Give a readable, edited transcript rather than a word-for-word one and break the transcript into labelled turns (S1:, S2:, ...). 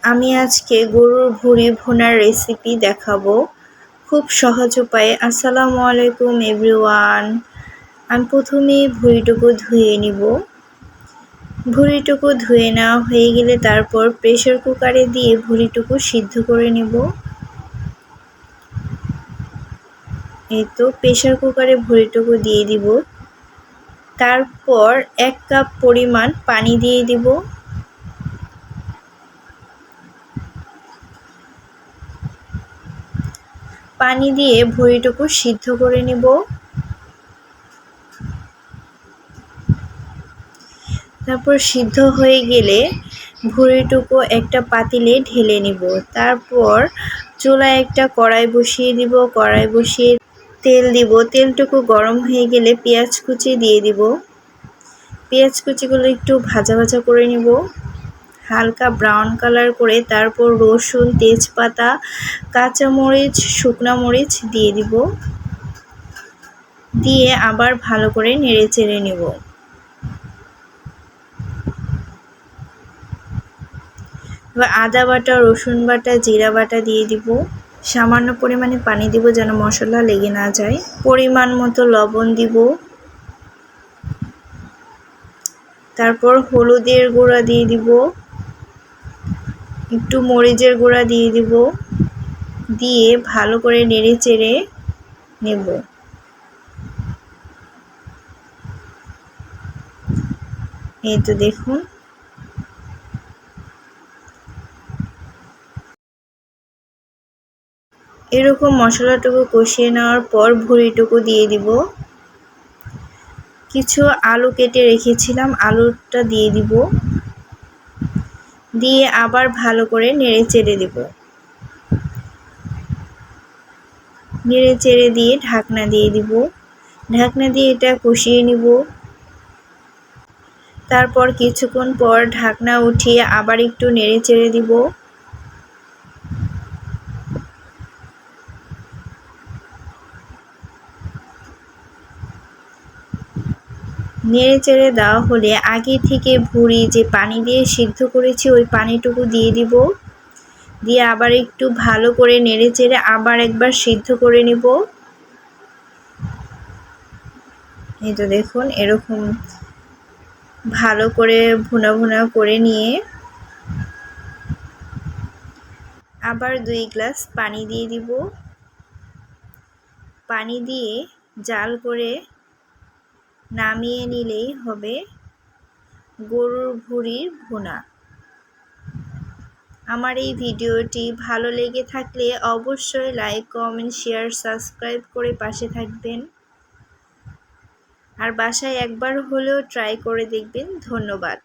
S1: আমি আজকে গরুর ভুঁড়ি ভুনার রেসিপি দেখাবো খুব সহজ উপায়ে। আসসালামু আলাইকুম এভরিওয়ান। আমি প্রথমেই ভুঁড়িটুকু ধুয়ে নিব। ভুঁড়িটুকু ধুয়ে নেওয়া হয়ে গেলে তারপর প্রেসার কুকারে দিয়ে ভুঁড়িটুকু সিদ্ধ করে নেব। এই তো প্রেসার কুকারে ভুঁড়িটুকু দিয়ে দিব। তারপর 1 কাপ পরিমাণ পানি দিয়ে দিব। পানি দিয়ে ভুঁড়িটুকু সিদ্ধ করে নেব। তারপর সিদ্ধ হয়ে গেলে ভুঁড়িটুকু একটা পাতিলে ঢেলে নিব। তারপর চুলায় একটা কড়াই বসিয়ে দিব। কড়াই বসিয়ে তেল দিব। তেলটুকু গরম হয়ে গেলে পেঁয়াজ কুচি দিয়ে দিব। পেঁয়াজ কুচিগুলো একটু ভাজা ভাজা করে নিব, হালকা ব্রাউন কালার করে। তারপর রসুন, তেজপাতা, কাঁচামরিচ, শুকনো মরিচ দিয়ে দিব। দিয়ে আবার ভালো করে নেড়ে চেড়ে নিব। এবার আদা বাটা, রসুন বাটা, জিরা বাটা দিয়ে দিব। সামান্য পরিমাণে পানি দিব যেন মশলা লেগে না যায়। পরিমাণ মতো লবণ দিব। তারপর হলুদের গুঁড়া দিয়ে দিব, একটু মরিচের গুঁড়া দিয়ে দিব। দিয়ে ভালো করে নেড়ে চেড়ে নেব। এই তো দেখুন, এরকম মশলাটুকু কষিয়ে নেওয়ার পর ভুঁড়িটুকু দিয়ে দিব। কিছু আলু কেটে রেখেছিলাম, আলুটা দিয়ে দিব। দিয়ে আবার ভালো করে নেড়ে চেড়ে দিব। নেড়ে চেড়ে দিয়ে ঢাকনা দিয়ে দিব। ঢাকনা দিয়ে এটা কষিয়ে নিব। তারপর কিছুক্ষণ পর ঢাকনা উঠিয়ে আবার একটু নেড়ে চেড়ে দিব। নেড়ে চেড়ে দেওয়া হলে আগে থেকে ভুঁড়ি যে পানি দিয়ে সিদ্ধ করেছি ওই পানিটুকু দিয়ে দিব। দিয়ে আবার একটু ভালো করে নেড়ে চেড়ে আবার একবার সিদ্ধ করে নিব। এই তো দেখুন, এরকম ভালো করে ভুনা ভুনা করে নিয়ে আবার 2 গ্লাস পানি দিয়ে দিব। পানি দিয়ে জাল করে নামিয়ে নিলেই হবে গরুর ভুঁড়ির ভুনা। আমার এই ভিডিওটি ভালো লেগে থাকলে অবশ্যই লাইক, কমেন্ট, শেয়ার, সাবস্ক্রাইব করে পাশে থাকবেন। আর বাসায় একবার হলেও ট্রাই করে দেখবেন। ধন্যবাদ।